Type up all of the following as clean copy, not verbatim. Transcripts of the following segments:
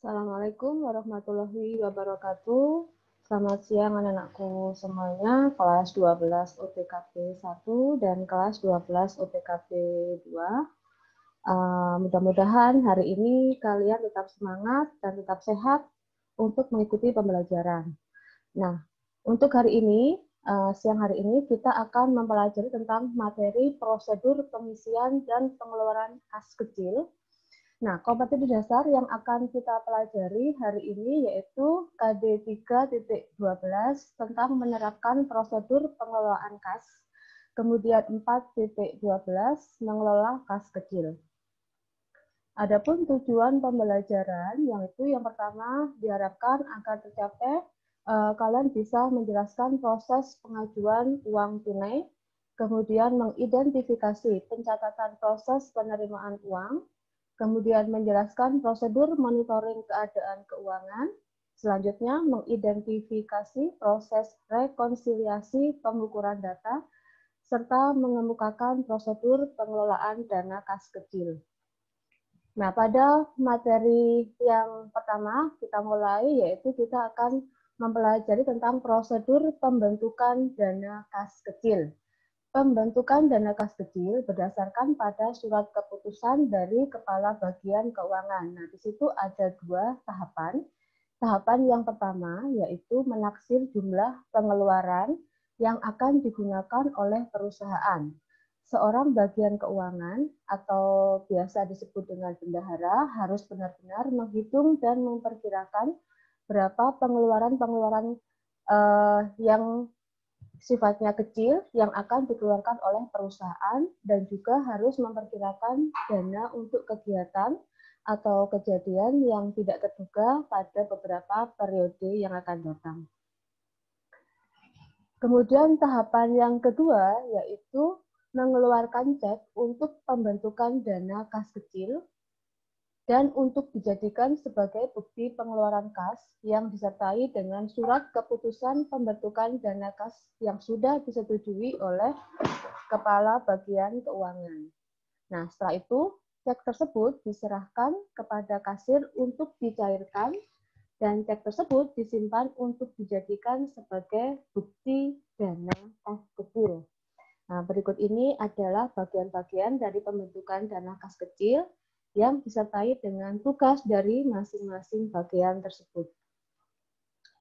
Assalamualaikum warahmatullahi wabarakatuh. Selamat siang anak-anakku semuanya, kelas 12 UTKB 1 dan kelas 12 UTKB 2. Mudah-mudahan hari ini kalian tetap semangat dan tetap sehat untuk mengikuti pembelajaran. Nah, untuk hari ini, siang hari ini kita akan mempelajari tentang materi prosedur pengisian dan pengeluaran kas kecil. Nah, kompetensi dasar yang akan kita pelajari hari ini yaitu KD 3.12 tentang menerapkan prosedur pengelolaan kas, kemudian 4.12 mengelola kas kecil. Adapun tujuan pembelajaran yaitu yang pertama diharapkan agar tercapai kalian bisa menjelaskan proses pengajuan uang tunai, kemudian mengidentifikasi pencatatan proses penerimaan uang, kemudian menjelaskan prosedur monitoring keadaan keuangan, selanjutnya mengidentifikasi proses rekonsiliasi pengukuran data, serta mengemukakan prosedur pengelolaan dana kas kecil. Nah, pada materi yang pertama kita mulai, yaitu kita akan mempelajari tentang prosedur pembentukan dana kas kecil. Pembentukan dana kas kecil berdasarkan pada surat keputusan dari Kepala Bagian Keuangan. Nah, di situ ada dua tahapan. Tahapan yang pertama yaitu menaksir jumlah pengeluaran yang akan digunakan oleh perusahaan. Seorang bagian keuangan atau biasa disebut dengan bendahara harus benar-benar menghitung dan memperkirakan berapa pengeluaran-pengeluaran yang sifatnya kecil yang akan dikeluarkan oleh perusahaan dan juga harus memperkirakan dana untuk kegiatan atau kejadian yang tidak terduga pada beberapa periode yang akan datang. Kemudian tahapan yang kedua yaitu mengeluarkan cek untuk pembentukan dana kas kecil dan untuk dijadikan sebagai bukti pengeluaran kas yang disertai dengan surat keputusan pembentukan dana kas yang sudah disetujui oleh Kepala Bagian Keuangan. Nah, setelah itu, cek tersebut diserahkan kepada kasir untuk dicairkan dan cek tersebut disimpan untuk dijadikan sebagai bukti dana kas kecil. Nah, berikut ini adalah bagian-bagian dari pembentukan dana kas kecil yang disertai dengan tugas dari masing-masing bagian tersebut.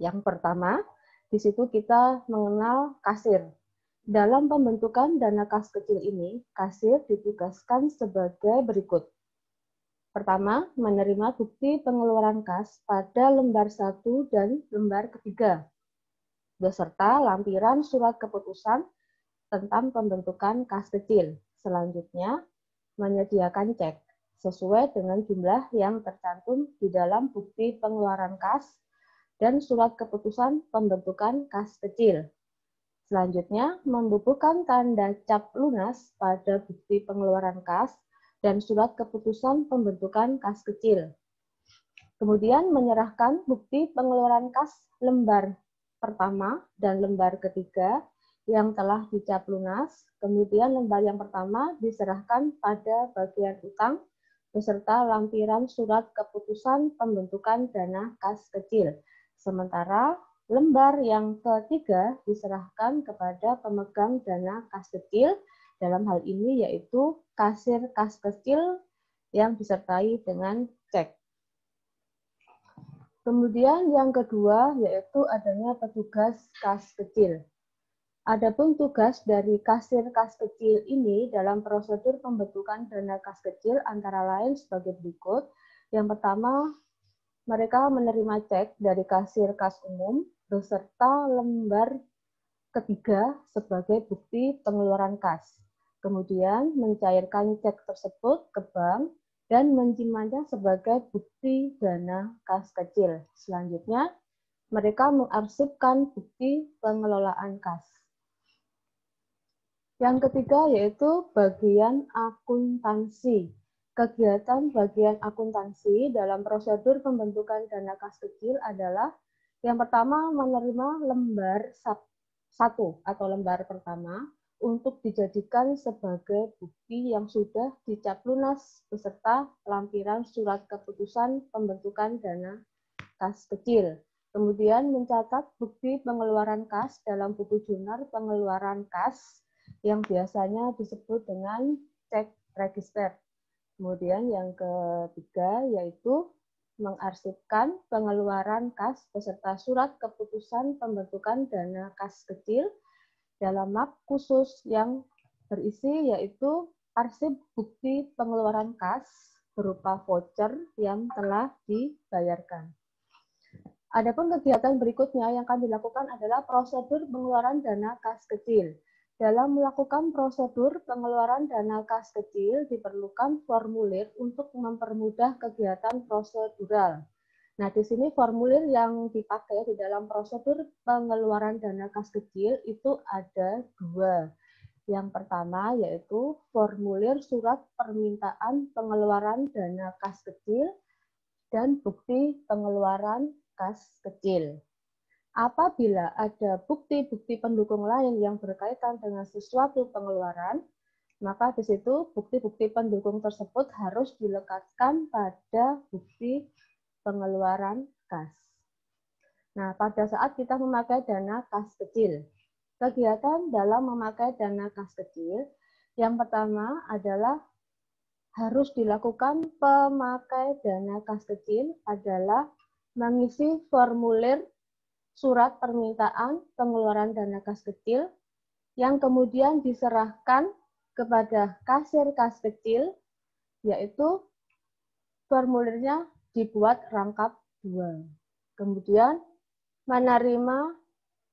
Yang pertama, di situ kita mengenal kasir. Dalam pembentukan dana kas kecil ini, kasir ditugaskan sebagai berikut. Pertama, menerima bukti pengeluaran kas pada lembar 1 dan lembar ketiga, beserta lampiran surat keputusan tentang pembentukan kas kecil. Selanjutnya, menyediakan cek sesuai dengan jumlah yang tercantum di dalam bukti pengeluaran kas dan surat keputusan pembentukan kas kecil. Selanjutnya, membubuhkan tanda cap lunas pada bukti pengeluaran kas dan surat keputusan pembentukan kas kecil. Kemudian menyerahkan bukti pengeluaran kas lembar pertama dan lembar ketiga yang telah dicap lunas. Kemudian lembar yang pertama diserahkan pada bagian utang beserta lampiran surat keputusan pembentukan dana kas kecil. Sementara lembar yang ketiga diserahkan kepada pemegang dana kas kecil, dalam hal ini yaitu kasir kas kecil yang disertai dengan cek. Kemudian yang kedua yaitu adanya petugas kas kecil. Adapun tugas dari kasir kas kecil ini dalam prosedur pembentukan dana kas kecil antara lain sebagai berikut. Yang pertama, mereka menerima cek dari kasir kas umum beserta lembar ketiga sebagai bukti pengeluaran kas. Kemudian mencairkan cek tersebut ke bank dan menyimpannya sebagai bukti dana kas kecil. Selanjutnya, mereka mengarsipkan bukti pengelolaan kas. Yang ketiga yaitu bagian akuntansi. Kegiatan bagian akuntansi dalam prosedur pembentukan dana kas kecil adalah yang pertama menerima lembar 1 atau lembar pertama untuk dijadikan sebagai bukti yang sudah dicap lunas beserta lampiran surat keputusan pembentukan dana kas kecil. Kemudian mencatat bukti pengeluaran kas dalam buku jurnal pengeluaran kas yang biasanya disebut dengan cek register. Kemudian yang ketiga yaitu mengarsipkan pengeluaran kas beserta surat keputusan pembentukan dana kas kecil dalam map khusus yang berisi yaitu arsip bukti pengeluaran kas berupa voucher yang telah dibayarkan. Adapun kegiatan berikutnya yang akan dilakukan adalah prosedur pengeluaran dana kas kecil. Dalam melakukan prosedur pengeluaran dana kas kecil diperlukan formulir untuk mempermudah kegiatan prosedural. Nah, di sini formulir yang dipakai di dalam prosedur pengeluaran dana kas kecil itu ada dua. Yang pertama yaitu formulir surat permintaan pengeluaran dana kas kecil dan bukti pengeluaran kas kecil. Apabila ada bukti-bukti pendukung lain yang berkaitan dengan sesuatu pengeluaran, maka di situ bukti-bukti pendukung tersebut harus dilekatkan pada bukti pengeluaran kas. Nah, pada saat kita memakai dana kas kecil, kegiatan dalam memakai dana kas kecil, yang pertama adalah harus dilakukan pemakai dana kas kecil adalah mengisi formulir surat permintaan pengeluaran dana kas kecil yang kemudian diserahkan kepada kasir kas kecil, yaitu formulirnya dibuat rangkap 2. Kemudian menerima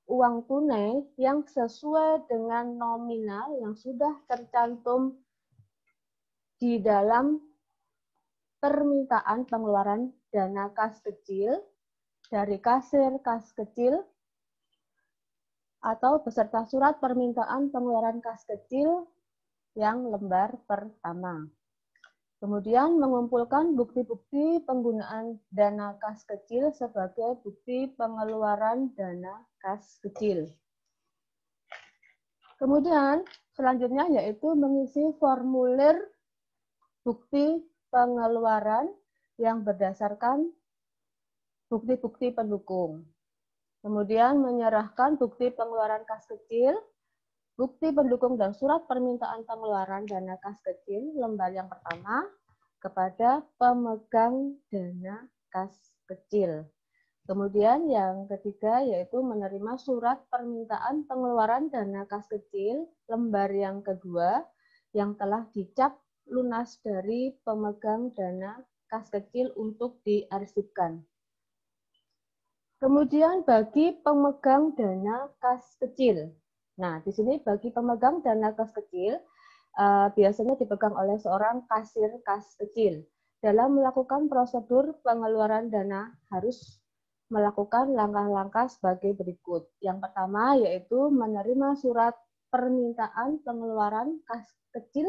uang tunai yang sesuai dengan nominal yang sudah tercantum di dalam permintaan pengeluaran dana kas kecil dari kasir kas kecil atau beserta surat permintaan pengeluaran kas kecil yang lembar pertama. Kemudian mengumpulkan bukti-bukti penggunaan dana kas kecil sebagai bukti pengeluaran dana kas kecil. Kemudian selanjutnya yaitu mengisi formulir bukti pengeluaran yang berdasarkan bukti-bukti pendukung. Kemudian menyerahkan bukti pengeluaran kas kecil, bukti pendukung dan surat permintaan pengeluaran dana kas kecil lembar yang pertama kepada pemegang dana kas kecil. Kemudian yang ketiga yaitu menerima surat permintaan pengeluaran dana kas kecil lembar yang kedua yang telah dicap lunas dari pemegang dana kas kecil untuk diarsipkan. Kemudian bagi pemegang dana kas kecil. Nah, di sini bagi pemegang dana kas kecil biasanya dipegang oleh seorang kasir kas kecil. Dalam melakukan prosedur pengeluaran dana harus melakukan langkah-langkah sebagai berikut. Yang pertama yaitu menerima surat permintaan pengeluaran kas kecil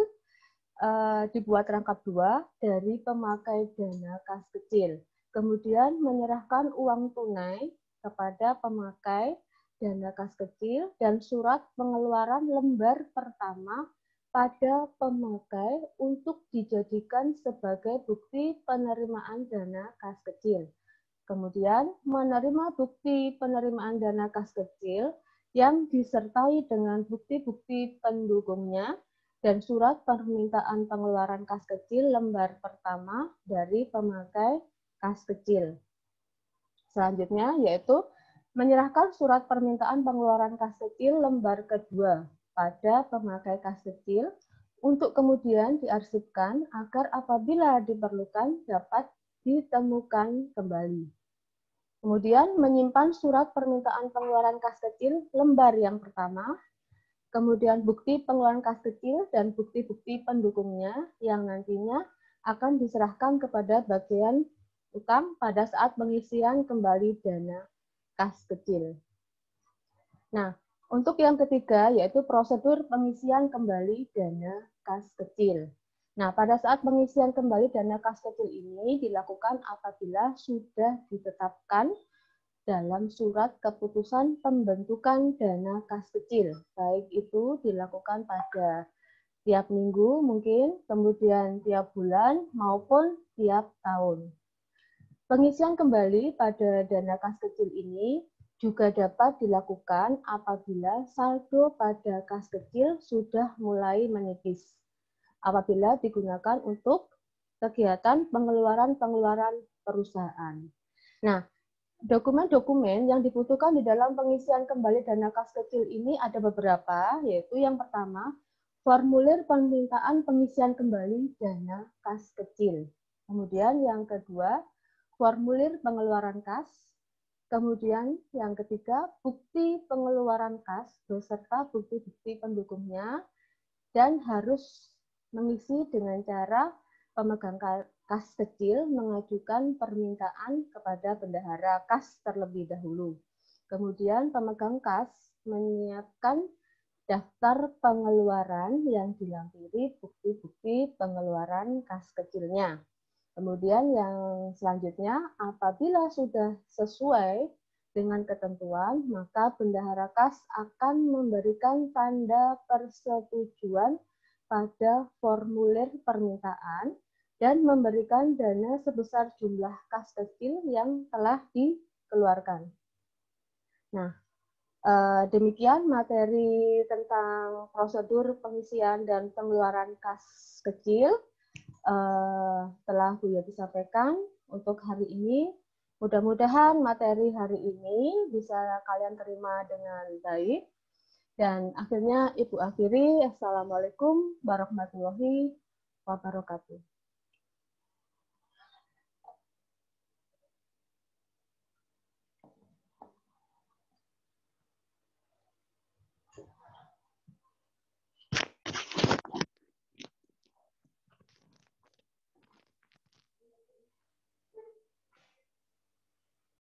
dibuat rangkap 2 dari pemakai dana kas kecil. Kemudian menyerahkan uang tunai kepada pemakai dana kas kecil dan surat pengeluaran lembar pertama pada pemakai untuk dijadikan sebagai bukti penerimaan dana kas kecil. Kemudian menerima bukti penerimaan dana kas kecil yang disertai dengan bukti-bukti pendukungnya dan surat permintaan pengeluaran kas kecil lembar pertama dari pemakai kas kecil. Selanjutnya yaitu menyerahkan surat permintaan pengeluaran kas kecil lembar kedua pada pemakai kas kecil untuk kemudian diarsipkan agar apabila diperlukan dapat ditemukan kembali. Kemudian menyimpan surat permintaan pengeluaran kas kecil lembar yang pertama, kemudian bukti pengeluaran kas kecil dan bukti-bukti pendukungnya yang nantinya akan diserahkan kepada bagian utang pada saat pengisian kembali dana kas kecil. Nah, untuk yang ketiga yaitu prosedur pengisian kembali dana kas kecil. Nah, pada saat pengisian kembali dana kas kecil ini dilakukan apabila sudah ditetapkan dalam surat keputusan pembentukan dana kas kecil, baik itu dilakukan pada tiap minggu mungkin, kemudian tiap bulan, maupun tiap tahun. Pengisian kembali pada dana kas kecil ini juga dapat dilakukan apabila saldo pada kas kecil sudah mulai menipis, apabila digunakan untuk kegiatan pengeluaran-pengeluaran perusahaan. Nah, dokumen-dokumen yang dibutuhkan di dalam pengisian kembali dana kas kecil ini ada beberapa, yaitu yang pertama, formulir permintaan pengisian kembali dana kas kecil. Kemudian yang kedua, formulir pengeluaran kas. Kemudian yang ketiga, bukti pengeluaran kas beserta bukti-bukti pendukungnya, dan harus mengisi dengan cara pemegang kas kecil mengajukan permintaan kepada bendahara kas terlebih dahulu. Kemudian pemegang kas menyiapkan daftar pengeluaran yang dilampiri bukti-bukti pengeluaran kas kecilnya. Kemudian yang selanjutnya, apabila sudah sesuai dengan ketentuan, maka bendahara kas akan memberikan tanda persetujuan pada formulir permintaan dan memberikan dana sebesar jumlah kas kecil yang telah dikeluarkan. Nah, demikian materi tentang prosedur pengisian dan pengeluaran kas kecil telah Bu Yati sampaikan untuk hari ini. Mudah-mudahan materi hari ini bisa kalian terima dengan baik. Dan akhirnya Ibu akhiri, Assalamualaikum warahmatullahi wabarakatuh.